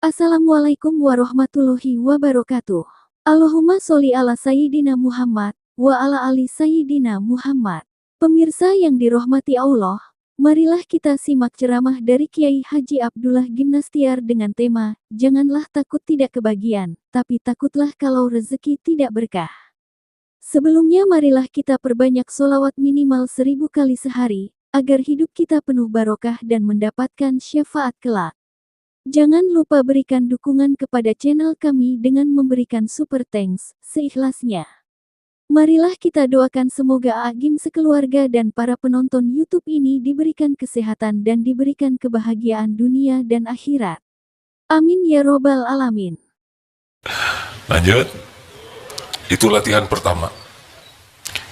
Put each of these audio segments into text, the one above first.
Assalamualaikum warahmatullahi wabarakatuh. Allahumma sholli ala Sayyidina Muhammad, wa ala ali Sayyidina Muhammad. Pemirsa yang dirahmati Allah, marilah kita simak ceramah dari Kiai Haji Abdullah Gimnastiar dengan tema, janganlah takut tidak kebagian, tapi takutlah kalau rezeki tidak berkah. Sebelumnya marilah kita perbanyak sholawat minimal 1000 kali sehari, agar hidup kita penuh barokah dan mendapatkan syafaat kelak. Jangan lupa berikan dukungan kepada channel kami dengan memberikan super thanks, seikhlasnya. Marilah kita doakan semoga Agim sekeluarga dan para penonton YouTube ini diberikan kesehatan dan diberikan kebahagiaan dunia dan akhirat. Amin ya robbal alamin. Lanjut. Itu latihan pertama.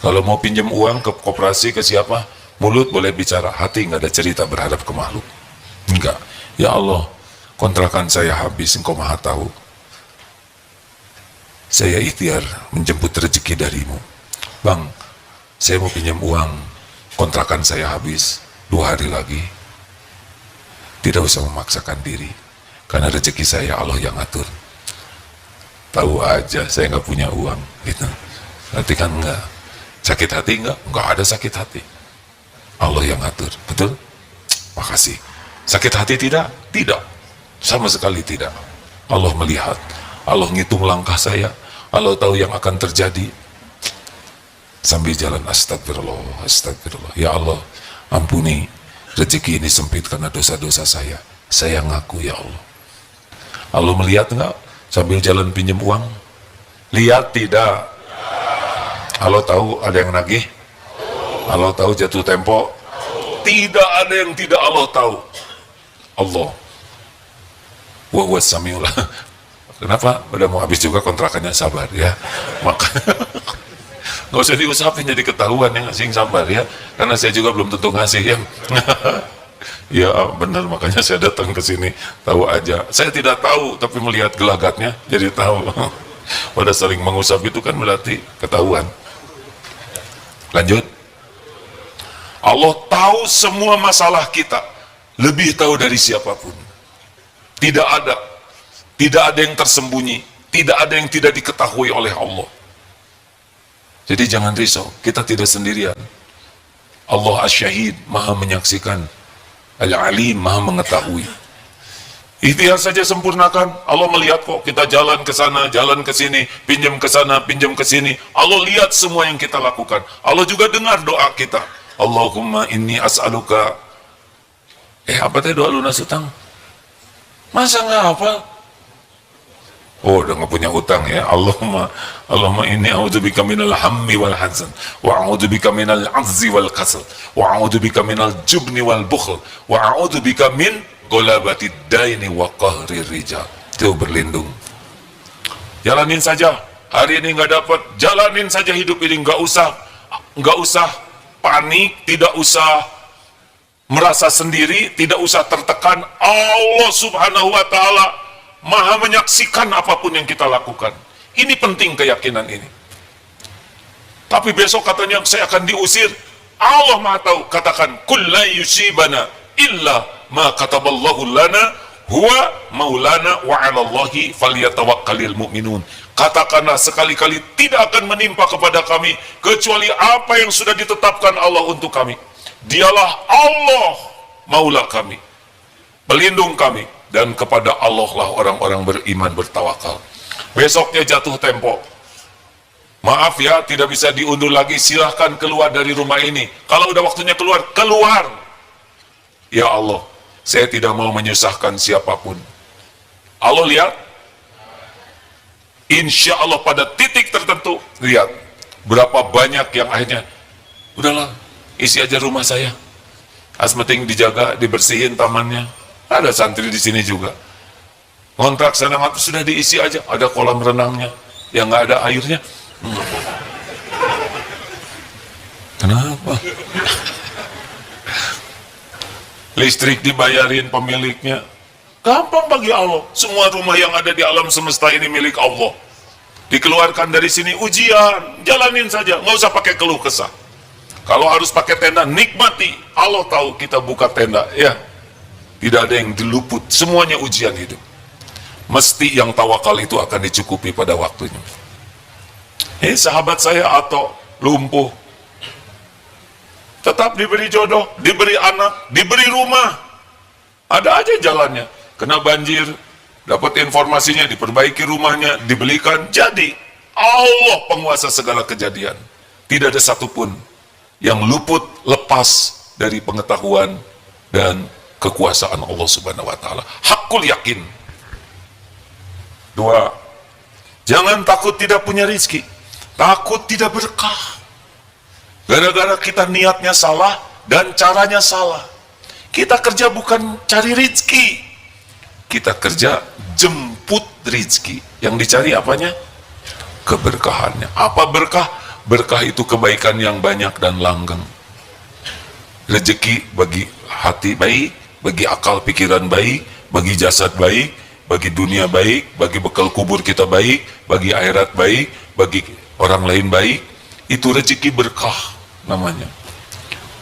Kalau mau pinjam uang ke koperasi ke siapa, mulut boleh bicara, hati nggak ada cerita berhadap ke makhluk. Enggak. Ya Allah, kontrakan saya habis, Engkau Maha Tahu. Saya ikhtiar menjemput rezeki darimu. Bang, saya mau pinjam uang, kontrakan saya habis 2 hari lagi. Tidak usah memaksakan diri, karena rezeki saya Allah yang atur. Tahu aja saya nggak punya uang, gitu. Berarti kan enggak. Sakit hati enggak? Enggak ada sakit hati. Allah yang atur, betul? Makasih. Sakit hati tidak? Tidak. Sama sekali tidak. Allah melihat, Allah ngitung langkah saya, Allah tahu yang akan terjadi. Sambil jalan astagfirullah, astagfirullah. Ya Allah, ampuni rezeki ini sempit karena dosa-dosa saya. Saya ngaku ya Allah. Allah melihat enggak sambil jalan pinjam uang? Lihat tidak? Allah tahu ada yang nagih? Allah tahu jatuh tempo? Tidak ada yang tidak Allah tahu. Allah. Wah, Samiullah. Kenapa? Udah mau habis juga kontrakannya, sabar ya. Maka nggak usah diusapin jadi ketahuan ya, ngasih sabar ya. Karena saya juga belum tentu ngasih ya. Ya benar, makanya saya datang ke sini tahu aja. Saya tidak tahu tapi melihat gelagatnya jadi tahu. Pada saling mengusap itu kan berarti ketahuan. Lanjut. Allah tahu semua masalah kita, lebih tahu dari siapapun. Tidak ada yang tersembunyi, tidak ada yang tidak diketahui oleh Allah. Jadi jangan risau, kita tidak sendirian. Allah Asy-Syahid, Maha menyaksikan, Al-Alim, Maha mengetahui. Ikhtiar saja sempurnakan, Allah melihat kok, kita jalan ke sana, jalan ke sini, pinjam ke sana, pinjam ke sini. Allah lihat semua yang kita lakukan. Allah juga dengar doa kita. Allahumma inni as'aluka. Apa tadi doa lunas utang? Masa nggak apa? Oh, udah nggak punya utang ya. Allahumma inni a'udzubika minal hammi wal hazan, wa a'udzubika minal azzi wal kasal, wa a'udzubika minal jubni wal bukhl, wa a'udzubika min ghalabati daini wa qahri rijal. Itu berlindung. Jalanin saja. Hari ini nggak dapat, jalanin saja hidup ini. Nggak usah panik, tidak usah merasa sendiri, tidak usah tertekan. Allah Subhanahu wa Ta'ala Maha menyaksikan apapun yang kita lakukan. Ini penting keyakinan ini. Tapi besok katanya saya akan diusir. Allah Maha tahu. Katakan, "Kul la yusibana illa ma kataballahu lana huwa maulana wa 'alallahi falyatawakkalul mu'minun." Katakanlah sekali-kali, tidak akan menimpa kepada kami kecuali apa yang sudah ditetapkan Allah untuk kami. Dialah Allah maula kami, pelindung kami, dan kepada Allah lah orang-orang beriman bertawakal. Besoknya jatuh tempo, maaf ya, tidak bisa diundur lagi, silahkan keluar dari rumah ini. Kalau udah waktunya keluar, keluar. Ya Allah, saya tidak mau menyusahkan siapapun. Allah lihat, insya Allah pada titik tertentu, lihat berapa banyak yang akhirnya udahlah, isi aja rumah saya, asmeting dijaga, dibersihin tamannya. Ada santri di sini juga, kontrak sana sudah diisi aja, ada kolam renangnya yang nggak ada airnya. Kenapa? Listrik dibayarin pemiliknya, gampang bagi Allah. Semua rumah yang ada di alam semesta ini milik Allah. Dikeluarkan dari sini ujian, jalanin saja, nggak usah pakai keluh kesah. Kalau harus pakai tenda, nikmati. Allah tahu kita buka tenda, ya. Tidak ada yang diluput, semuanya ujian hidup. mesti yang tawakal itu akan dicukupi pada waktunya. Sahabat saya atau lumpuh, tetap diberi jodoh, diberi anak, diberi rumah, ada aja jalannya. Kena banjir, dapat informasinya, diperbaiki rumahnya, dibelikan, jadi. Allah penguasa segala kejadian. Tidak ada satupun yang luput lepas dari pengetahuan dan kekuasaan Allah Subhanahu wa Ta'ala. Hakul yakin. 2, jangan takut tidak punya rizki, takut tidak berkah. Gara-gara kita niatnya salah dan caranya salah. Kita kerja bukan cari rizki, kita kerja jemput rizki. Yang dicari apanya? Keberkahannya. Apa berkah? Berkah itu kebaikan yang banyak dan langgeng. Rezeki bagi hati baik, bagi akal pikiran baik, bagi jasad baik, bagi dunia baik, bagi bekal kubur kita baik, bagi akhirat baik, bagi orang lain baik. Itu rezeki berkah namanya.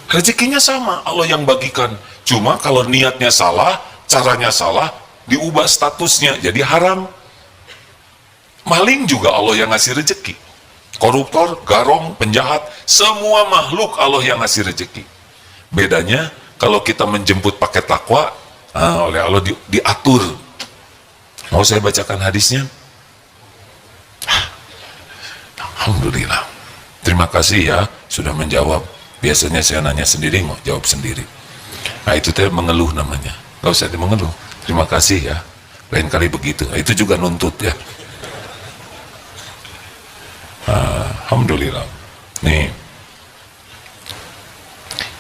Rezekinya sama, Allah yang bagikan. Cuma kalau niatnya salah, caranya salah, diubah statusnya jadi haram. Maling juga Allah yang ngasih rezeki. Koruptor, garong, penjahat, semua makhluk Allah yang ngasih rezeki. Bedanya kalau kita menjemput pakai takwa, oleh Allah diatur. Mau saya bacakan hadisnya? Alhamdulillah. Terima kasih ya sudah menjawab. Biasanya saya nanya sendiri, mau jawab sendiri. Nah itu teh mengeluh namanya. Gak usah mengeluh. Terima kasih ya. Lain kali begitu. Nah, itu juga nuntut ya. Alhamdulillah. Nih,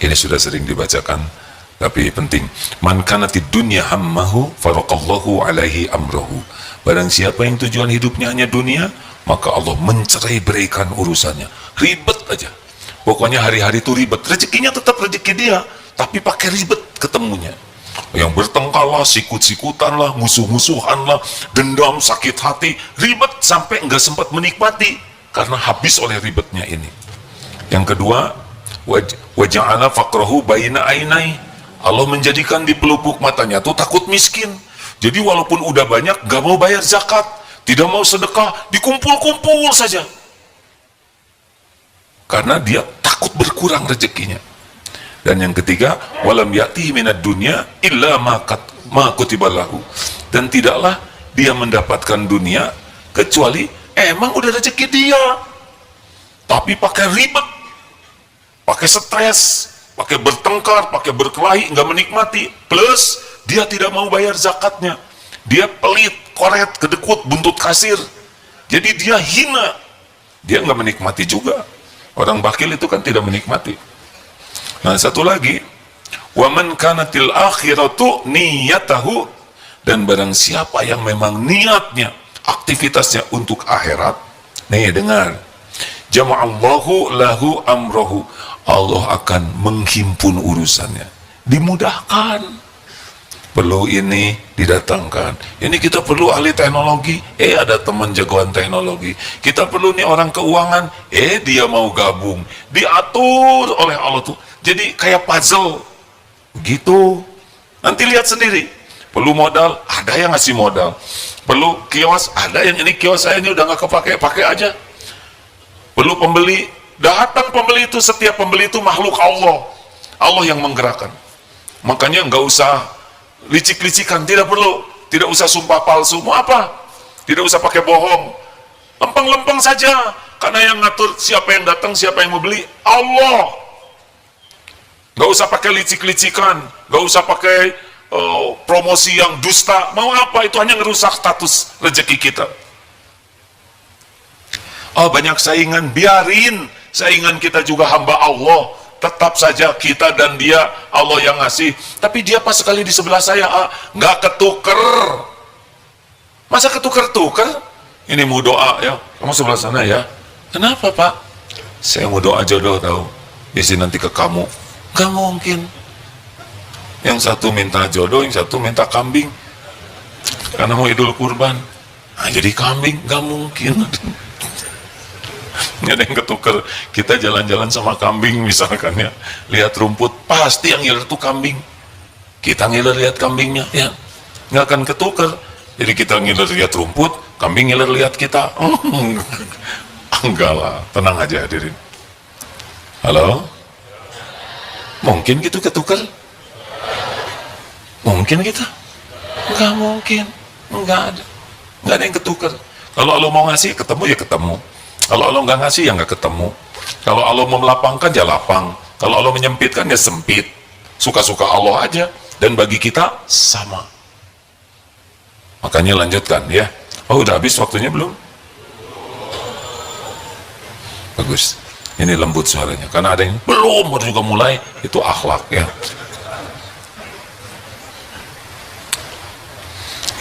ini sudah sering dibacakan, tapi penting. Man kanatid dunya hammahu faraqallahu alaihi amrahu. Barang siapa yang tujuan hidupnya hanya dunia, maka Allah mencerai-beraikan urusannya. Ribet aja. Pokoknya hari-hari itu ribet. Rezekinya tetap rezeki dia, tapi pakai ribet ketemunya. Yang bertengkar lah, sikut-sikutan lah, musuh-musuhan lah, dendam, sakit hati, ribet sampai nggak sempat menikmati karena habis oleh ribetnya ini. Yang kedua, waja'ala faqrahu baina ainai. Allah menjadikan di pelupuk matanya tuh takut miskin. Jadi walaupun udah banyak, gak mau bayar zakat, tidak mau sedekah, dikumpul-kumpul saja. Karena dia takut berkurang rezekinya. Dan yang ketiga, walam ya'ti minad dunya illa ma kutiba lahu. Dan tidaklah dia mendapatkan dunia kecuali emang udah rezeki dia, tapi pakai ribet, pakai stres, pakai bertengkar, pakai berkelahi, nggak menikmati. Plus dia tidak mau bayar zakatnya, dia pelit, koret, kedekut, buntut kasir. Jadi dia hina, dia nggak menikmati juga. Orang bakil itu kan tidak menikmati. Nah satu lagi, waman kanatil akhiratu niyatahu. Dan barang siapa yang memang niatnya, aktivitasnya untuk akhirat, nih dengar, jama'allahu lahu amrohu, Allah akan menghimpun urusannya, dimudahkan. Perlu ini didatangkan, ini kita perlu ahli teknologi, ada teman jagoan teknologi. Kita perlu nih orang keuangan, dia mau gabung, diatur oleh Allah tuh, jadi kayak puzzle gitu. Nanti lihat sendiri. Perlu modal, ada yang ngasih modal. Perlu kios, ada yang ini kios saya ini udah nggak kepake, pakai aja. Perlu pembeli, datang pembeli itu, setiap pembeli itu makhluk Allah. Allah yang menggerakkan. Makanya nggak usah licik-licikan, tidak perlu. Tidak usah sumpah palsu, mau apa? Tidak usah pakai bohong. Lempeng-lempeng saja. Karena yang ngatur siapa yang datang, siapa yang mau beli, Allah. Nggak usah pakai licik-licikan, nggak usah pakai promosi yang dusta. Mau apa? Itu hanya ngerusak status rezeki kita. Banyak saingan, biarin saingan, kita juga hamba Allah. Tetap saja kita dan dia, Allah yang ngasih. Tapi dia pas sekali di sebelah saya, nggak ketuker. Masa ketuker-tuker? Ini mau doa ya, kamu sebelah sana ya. Kenapa Pak? Saya mau doa jodoh tahu. Isi nanti ke kamu. Gak mungkin. Yang satu minta jodoh, yang satu minta kambing. Karena mau idul kurban. Nah, jadi kambing, gak mungkin. Ada yang ketuker. Kita jalan-jalan sama kambing misalkan ya. Lihat rumput, pasti yang ngiler itu kambing. Kita ngiler lihat kambingnya, ya. Gak akan ketuker. Jadi kita ngiler lihat rumput, kambing ngiler lihat kita. Enggak lah, tenang aja hadirin. Halo? Mungkin gitu ketukar? Mungkin gitu? Enggak mungkin, enggak ada. Enggak ada yang ketukar. Kalau Allah mau ngasih, ketemu ya ketemu. Kalau Allah nggak ngasih, ya nggak ketemu. Kalau Allah mau melapangkan, ya lapang. Kalau Allah menyempitkan, ya sempit. Suka-suka Allah aja. Dan bagi kita, sama. Makanya lanjutkan ya. Oh, udah habis waktunya belum? Bagus. Ini lembut suaranya. Karena ada yang belum, baru juga mulai. Itu akhlak ya.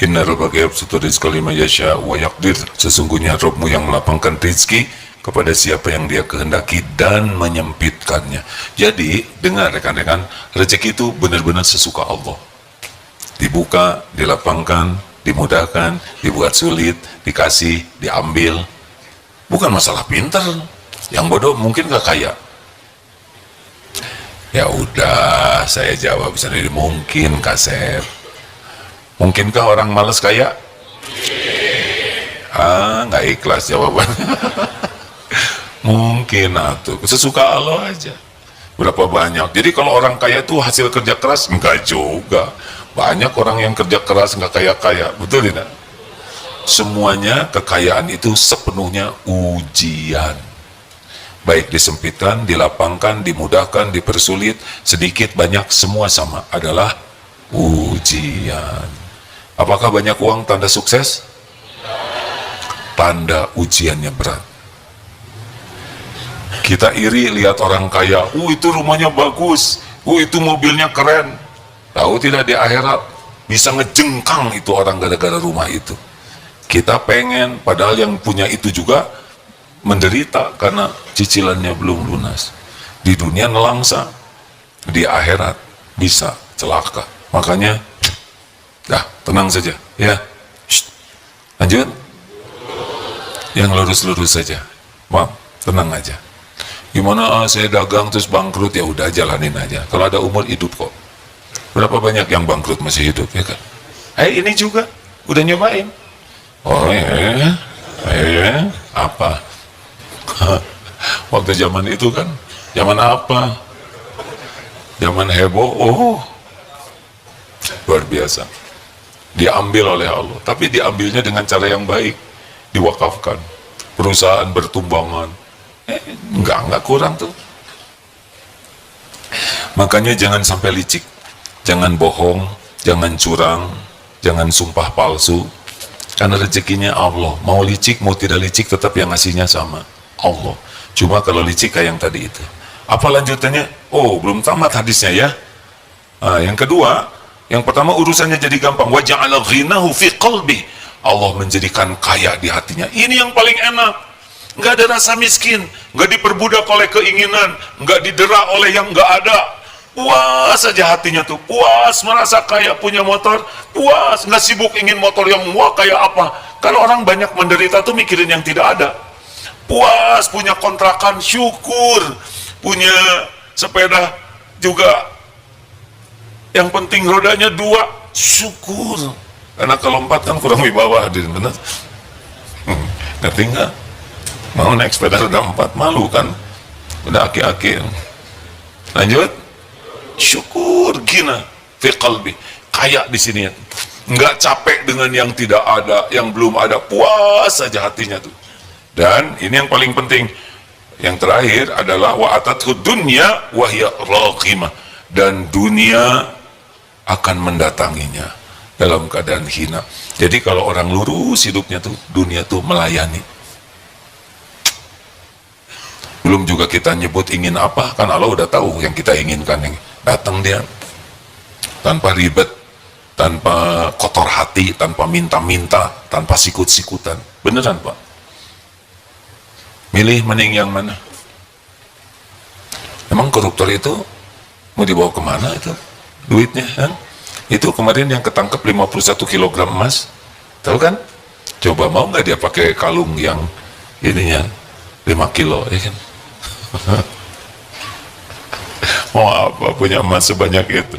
Inna rabbaka yabsutu rizqa liman yasha wa yaqdir. Sesungguhnya Rabbmu yang melapangkan rezeki kepada siapa yang dia kehendaki dan menyempitkannya. Jadi, dengar rekan-rekan, rezeki itu benar-benar sesuka Allah. Dibuka, dilapangkan, dimudahkan, dibuat sulit, dikasih, diambil. Bukan masalah pinter. Yang bodoh mungkin gak kaya. Ya udah, saya jawab sendiri, mungkin Kasep. Mungkinkah orang malas kaya? Nggak ikhlas jawabannya. Mungkin atuh, sesuka Allah aja. Berapa banyak? Jadi kalau orang kaya itu hasil kerja keras? Enggak juga. Banyak orang yang kerja keras nggak kaya-kaya, betul tidak? Semuanya kekayaan itu sepenuhnya ujian. Baik disempitkan, dilapangkan, dimudahkan, dipersulit, sedikit banyak semua sama, adalah ujian. Apakah banyak uang tanda sukses? Tanda ujiannya berat. Kita iri lihat orang kaya, itu rumahnya bagus, itu mobilnya keren. Tahu tidak di akhirat bisa ngejengkang itu orang gara-gara rumah itu. Kita pengen, padahal yang punya itu juga menderita karena cicilannya belum lunas. Di dunia nelangsa, di akhirat bisa celaka. Makanya dah, tenang saja, ya. Shh. Lanjut. Yang lurus-lurus saja. Mam, tenang aja. Gimana saya dagang terus bangkrut, ya udah jalanin aja. Kalau ada umur hidup kok. Berapa banyak yang bangkrut masih hidup, ya kan? Ini juga udah nyobain. Oh ya, apa? Waktu zaman itu kan, zaman apa? Zaman heboh. Oh, luar biasa. Diambil oleh Allah, tapi diambilnya dengan cara yang baik, diwakafkan, perusahaan bertumbangan, enggak kurang tuh. Makanya jangan sampai licik, jangan bohong, jangan curang, jangan sumpah palsu, karena rezekinya Allah. Mau licik, mau tidak licik, tetap yang ngasihnya sama Allah. Cuma kalau licik kayak yang tadi itu. Apa lanjutannya? Oh, belum tamat hadisnya ya. Yang kedua, yang pertama urusannya jadi gampang. Wa ja'ala ghinahu fi qalbi. Allah menjadikan kaya di hatinya. Ini yang paling enak. Nggak ada rasa miskin, nggak diperbudak oleh keinginan, nggak didera oleh yang nggak ada. Puas saja hatinya tuh, puas merasa kaya punya motor, puas nggak sibuk ingin motor yang wah kayak apa. Kan orang banyak menderita tuh mikirin yang tidak ada. Puas punya kontrakan, syukur. Punya sepeda juga, yang penting rodanya 2, syukur. Karena kalau 4 kan kurang wibawa, hadirin, benar? Ngerti nggak? Mau naik sepeda roda 4, malu kan? Udah aki-aki. Lanjut. Syukur gina fi qalbi. Kaya di sini. Nggak capek dengan yang tidak ada, yang belum ada. Puas saja hatinya tuh. Dan ini yang paling penting. Yang terakhir adalah wa atathu dunya wa hiya raghimah. Dan dunia akan mendatanginya dalam keadaan hina. Jadi kalau orang lurus hidupnya tuh, dunia tuh melayani. Belum juga kita nyebut ingin apa, kan Allah udah tahu yang kita inginkan. Yang datang dia tanpa ribet, tanpa kotor hati, tanpa minta-minta, tanpa sikut-sikutan. Beneran Pak? Milih mending yang mana? Emang koruptor itu mau dibawa kemana itu duitnya kan? Itu kemarin yang ketangkep 51 kg emas, tahu kan? Coba mau nggak dia pakai kalung yang ininya 5 kilo, ya kan? Mau apa punya emas sebanyak itu?